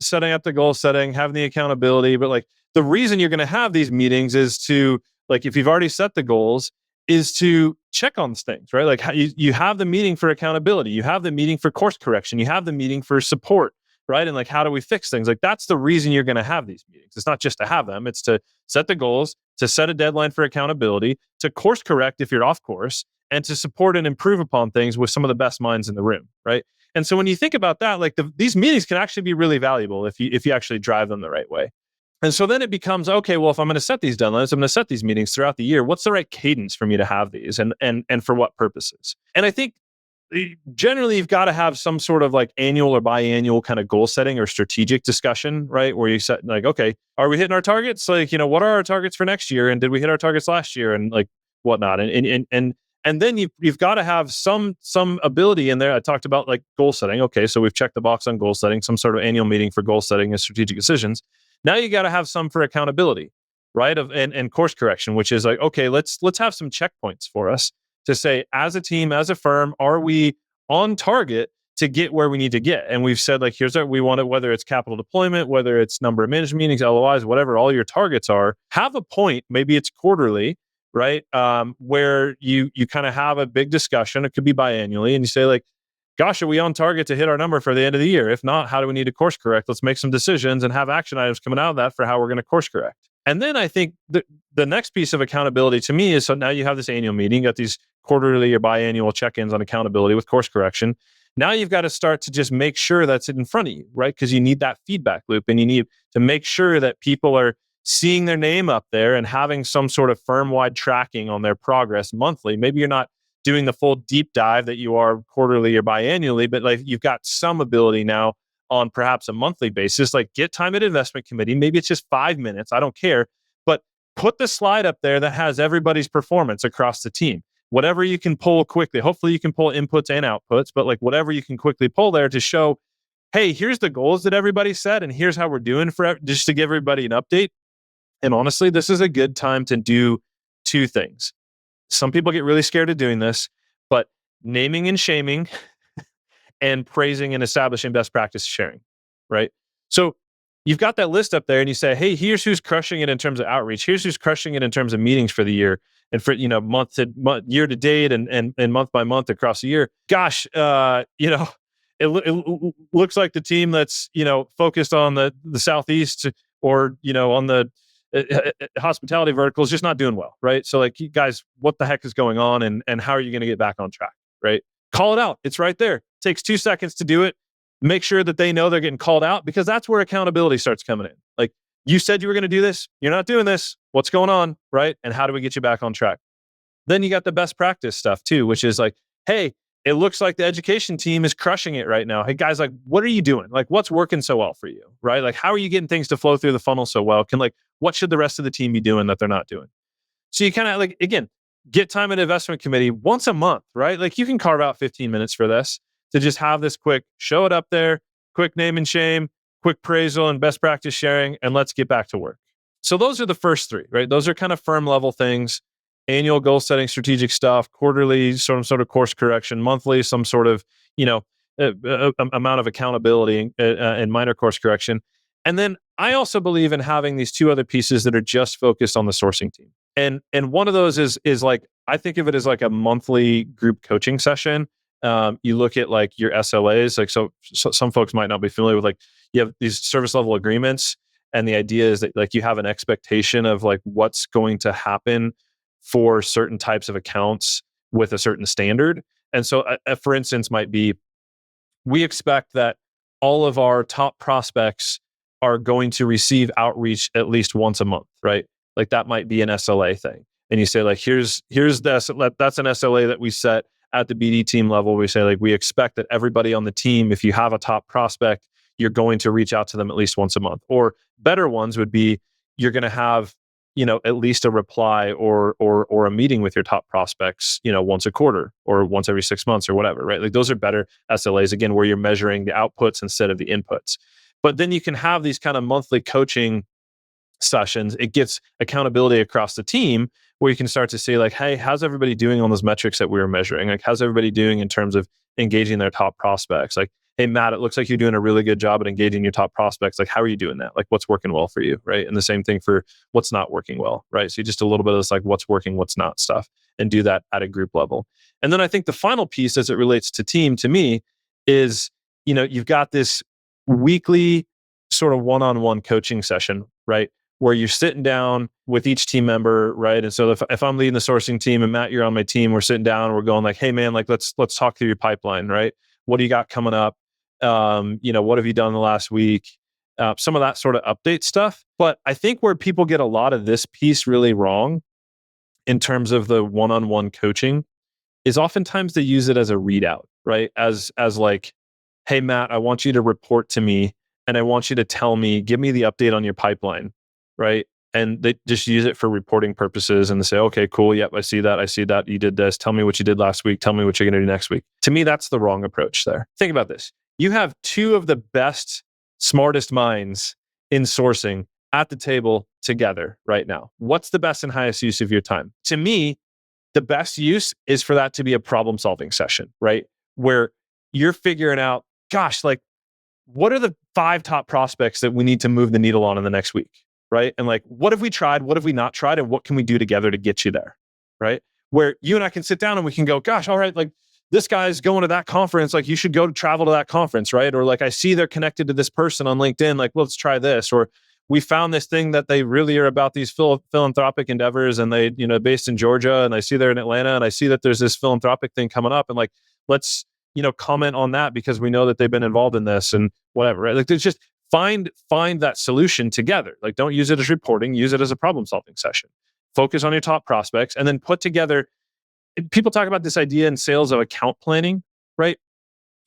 setting up the goal setting, having the accountability, but like the reason you're going to have these meetings is to like, if you've already set the goals, is to check on things, right? Like you have the meeting for accountability, you have the meeting for course correction, you have the meeting for support, right? And like, how do we fix things? Like that's the reason you're going to have these meetings. It's not just to have them, it's to set the goals, to set a deadline for accountability, to course correct if you're off course, and to support and improve upon things with some of the best minds in the room, right? And so when you think about that, like these meetings can actually be really valuable if you actually drive them the right way. And so then it becomes, okay, well, if I'm going to set these deadlines, I'm going to set these meetings throughout the year. What's the right cadence for me to have these and for what purposes? And I think generally you've got to have some sort of like annual or biannual kind of goal setting or strategic discussion, right? Where you set like, okay, are we hitting our targets? Like, what are our targets for next year? And did we hit our targets last year? And like whatnot. And then you've got to have some ability in there. I talked about like goal setting. Okay, so we've checked the box on goal setting, some sort of annual meeting for goal setting and strategic decisions. Now you got to have some for accountability, right? And course correction, which is like, okay, let's have some checkpoints for us to say, as a team, as a firm, are we on target to get where we need to get? And we've said like, here's what we want it, whether it's capital deployment, whether it's number of management meetings, LOIs, whatever all your targets are, have a point, maybe it's quarterly, right? Where you kind of have a big discussion. It could be biannually, and you say like, gosh, are we on target to hit our number for the end of the year? If not, how do we need to course correct? Let's make some decisions and have action items coming out of that for how we're going to course correct. And then I think the next piece of accountability to me is, so now you have this annual meeting, you got these quarterly or biannual check-ins on accountability with course correction. Now you've got to start to just make sure that's in front of you, right? Because you need that feedback loop, and you need to make sure that people are seeing their name up there and having some sort of firm-wide tracking on their progress monthly. Maybe you're not doing the full deep dive that you are quarterly or biannually, but like you've got some ability now on perhaps a monthly basis, like get time at investment committee. Maybe it's just 5 minutes. I don't care, but put the slide up there that has everybody's performance across the team. Whatever you can pull quickly. Hopefully you can pull inputs and outputs, but like whatever you can quickly pull there to show, hey, here's the goals that everybody set, and here's how we're doing just to give everybody an update. And honestly, this is a good time to do two things. Some people get really scared of doing this, but naming and shaming and praising and establishing best practice sharing, right? So you've got that list up there and you say, hey, here's who's crushing it in terms of outreach. Here's who's crushing it in terms of meetings for the year and for, month to month, year to date and month by month across the year. Gosh, it looks like the team that's, focused on the Southeast or, on the hospitality vertical is just not doing well, right? So like, you guys, what the heck is going on, and how are you going to get back on track, right? Call it out. It's right there. It takes 2 seconds to do it. Make sure that they know they're getting called out, because that's where accountability starts coming in. Like, you said you were going to do this. You're not doing this. What's going on, right? And how do we get you back on track? Then you got the best practice stuff too, which is like, hey, it looks like the education team is crushing it right now. Hey guys, like, what are you doing? Like, what's working so well for you, right? Like, how are you getting things to flow through the funnel so well? What should the rest of the team be doing that they're not doing? So you kind of like, again, get time at investment committee once a month, right? Like you can carve out 15 minutes for this to just have this quick, show it up there, quick name and shame, quick appraisal and best practice sharing, and let's get back to work. So those are the first three, right? Those are kind of firm level things: annual goal setting, strategic stuff; quarterly, sort of course correction; monthly, some sort of, amount of accountability and minor course correction. And then I also believe in having these two other pieces that are just focused on the sourcing team. And one of those is like, I think of it as like a monthly group coaching session. You look at like your SLAs, like so some folks might not be familiar with, like, you have these service level agreements, and the idea is that like you have an expectation of like what's going to happen for certain types of accounts with a certain standard. And so, for instance, might be, we expect that all of our top prospects are going to receive outreach at least once a month, right? Like that might be an SLA thing. And you say like, here's this, that's an SLA that we set at the BD team level. We say like, we expect that everybody on the team, if you have a top prospect, you're going to reach out to them at least once a month. Or better ones would be, you're going to have, at least a reply or a meeting with your top prospects, once a quarter or once every 6 months or whatever, right? Like those are better SLAs, again, where you're measuring the outputs instead of the inputs. But then you can have these kind of monthly coaching sessions. It gets accountability across the team, where you can start to say like, hey, how's everybody doing on those metrics that we were measuring? Like, how's everybody doing in terms of engaging their top prospects? Like, hey, Matt, it looks like you're doing a really good job at engaging your top prospects. Like, how are you doing that? Like, what's working well for you, right? And the same thing for what's not working well, right? So just a little bit of this, like, what's working, what's not stuff, and do that at a group level. And then I think the final piece as it relates to team, to me, is, you've got this weekly sort of one-on-one coaching session, right? Where you're sitting down with each team member, right? And so if I'm leading the sourcing team and Matt, you're on my team, we're sitting down, we're going like, hey man, like let's talk through your pipeline, right? What do you got coming up? What have you done the last week? Some of that sort of update stuff. But I think where people get a lot of this piece really wrong in terms of the one-on-one coaching is oftentimes they use it as a readout, right? As like, hey Matt, I want you to report to me and I want you to tell me, give me the update on your pipeline, right? And they just use it for reporting purposes, and they say, okay, cool. Yep, I see that. You did this. Tell me what you did last week. Tell me what you're going to do next week. To me, that's the wrong approach there. Think about this. You have two of the best, smartest minds in sourcing at the table together right now. What's the best and highest use of your time? To me, the best use is for that to be a problem-solving session, right? Where you're figuring out, gosh, like, what are the 5 top prospects that we need to move the needle on in the next week? Right? And like, what have we tried? What have we not tried? And what can we do together to get you there? Right? Where you and I can sit down and we can go, gosh, all right, like this guy's going to that conference. Like you should go to travel to that conference, right? Or like, I see they're connected to this person on LinkedIn. Like, let's try this. Or we found this thing that they really are about these philanthropic endeavors, and they, based in Georgia, and I see they're in Atlanta, and I see that there's this philanthropic thing coming up, and like, let's, comment on that because we know that they've been involved in this and whatever, right? Like there's just, find that solution together. Like, don't use it as reporting, use it as a problem-solving session. Focus on your top prospects and then put together, people talk about this idea in sales of account planning, right?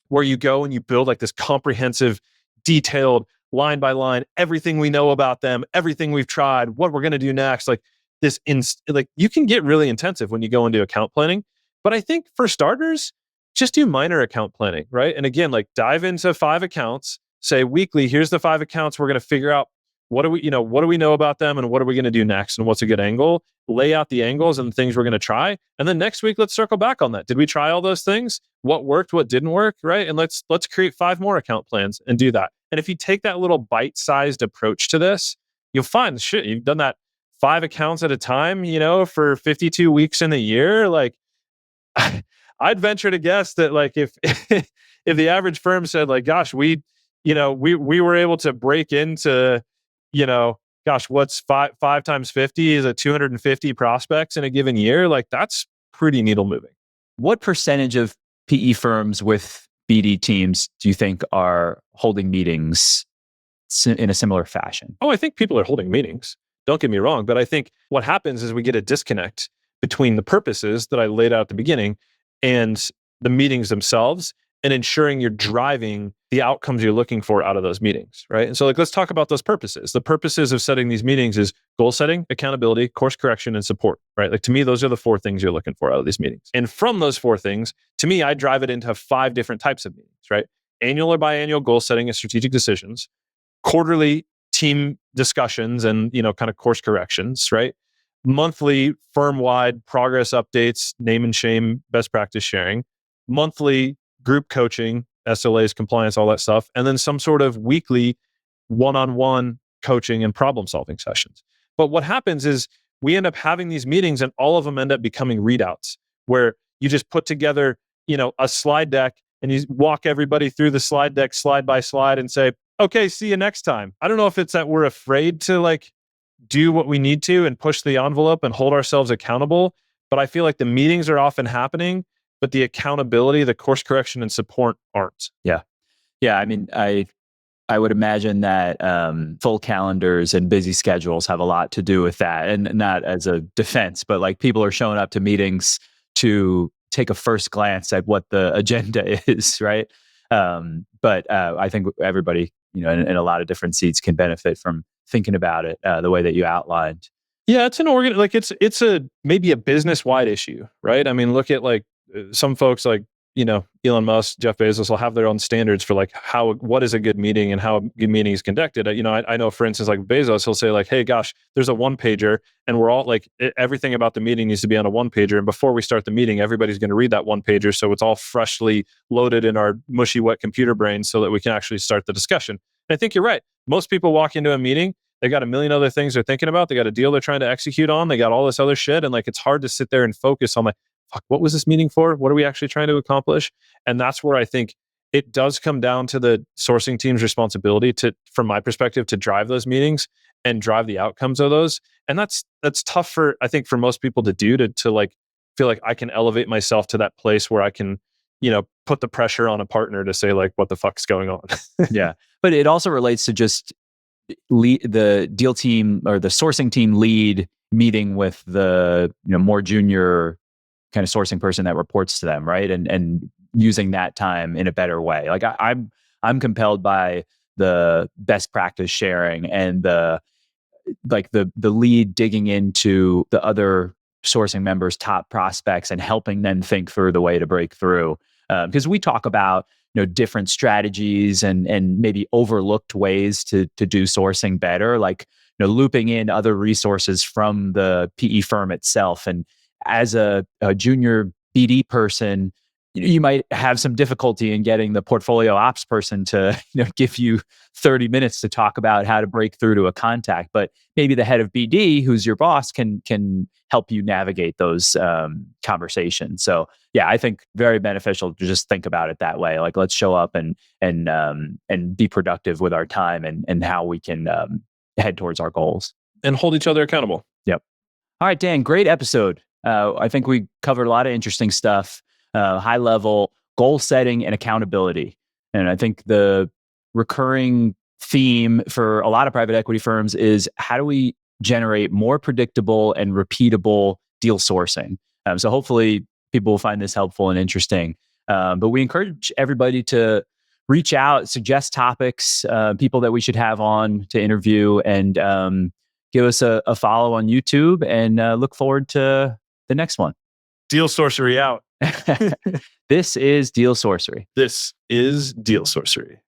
Where you go and you build like this comprehensive, detailed, line by line, everything we know about them, everything we've tried, what we're going to do next. Like this, like you can get really intensive when you go into account planning. But I think for starters, just do minor account planning, right? And again, like dive into 5 accounts, say weekly, here's the 5 accounts. We're going to figure out what do we know about them and what are we going to do next and what's a good angle, lay out the angles and the things we're going to try. And then next week, let's circle back on that. Did we try all those things? What worked, what didn't work, right? And let's create 5 more account plans and do that. And if you take that little bite-sized approach to this, you'll find shit, you've done that 5 accounts at a time, for 52 weeks in a year. Like I'd venture to guess that like if if the average firm said like, gosh, we were able to break into, gosh, what's five times 50 is 250 prospects in a given year. Like that's pretty needle moving. What percentage of PE firms with BD teams do you think are holding meetings in a similar fashion? Oh, I think people are holding meetings. Don't get me wrong. But I think what happens is we get a disconnect between the purposes that I laid out at the beginning and the meetings themselves, and ensuring you're driving the outcomes you're looking for out of those meetings, right? And so like, let's talk about those purposes. The purposes of setting these meetings is goal setting, accountability, course correction, and support, right? Like to me, those are the 4 things you're looking for out of these meetings. And from those 4 things, to me, I drive it into 5 different types of meetings, right? Annual or biannual goal setting and strategic decisions, quarterly team discussions and, kind of course corrections, right? Monthly firm-wide progress updates, name and shame, best practice sharing, monthly group coaching, SLAs, compliance, all that stuff, and then some sort of weekly one-on-one coaching and problem-solving sessions. But what happens is we end up having these meetings and all of them end up becoming readouts where you just put together, a slide deck and you walk everybody through the slide deck slide by slide and say, okay, see you next time. I don't know if it's that we're afraid to like do what we need to and push the envelope and hold ourselves accountable, but I feel like the meetings are often happening, but the accountability, the course correction and support aren't. Yeah. I mean, I would imagine that full calendars and busy schedules have a lot to do with that, and not as a defense, but like people are showing up to meetings to take a first glance at what the agenda is, right? But I think everybody, in a lot of different seats can benefit from thinking about it the way that you outlined. Yeah, it's it's a maybe a business wide issue, right? I mean, look at like some folks like, Elon Musk, Jeff Bezos will have their own standards for like what is a good meeting and how a good meeting is conducted. I know, for instance, like Bezos, he'll say like, hey, gosh, there's a 1-pager and we're all like, everything about the meeting needs to be on a 1-pager. And before we start the meeting, everybody's going to read that 1-pager. So it's all freshly loaded in our mushy, wet computer brains so that we can actually start the discussion. And I think you're right. Most people walk into a meeting, they got a million other things they're thinking about. They got a deal they're trying to execute on. They got all this other shit. And like, it's hard to sit there and focus on like, fuck, what was this meeting for? What are we actually trying to accomplish? And that's where I think it does come down to the sourcing team's responsibility from my perspective, to drive those meetings and drive the outcomes of those. And that's tough for most people to do, to like feel like I can elevate myself to that place where I can, put the pressure on a partner to say like, what the fuck's going on? Yeah. But it also relates to just the deal team or the sourcing team lead meeting with the more junior kind of sourcing person that reports to them, right? And using that time in a better way. Like I'm compelled by the best practice sharing and the lead digging into the other sourcing members' top prospects and helping them think through the way to break through. Because we talk about different strategies and maybe overlooked ways to do sourcing better, like looping in other resources from the PE firm itself. And as a junior BD person, you might have some difficulty in getting the portfolio ops person to give you 30 minutes to talk about how to break through to a contact. But maybe the head of BD, who's your boss, can help you navigate those conversations. So yeah, I think very beneficial to just think about it that way. Like, let's show up and be productive with our time and how we can head towards our goals and hold each other accountable. Yep. All right, Dan, great episode. I think we covered a lot of interesting stuff, high level goal setting and accountability. And I think the recurring theme for a lot of private equity firms is how do we generate more predictable and repeatable deal sourcing? So hopefully people will find this helpful and interesting. But we encourage everybody to reach out, suggest topics, people that we should have on to interview, and give us a follow on YouTube, and look forward to the next one. Deal Sorcery out. This is Deal Sorcery. This is Deal Sorcery.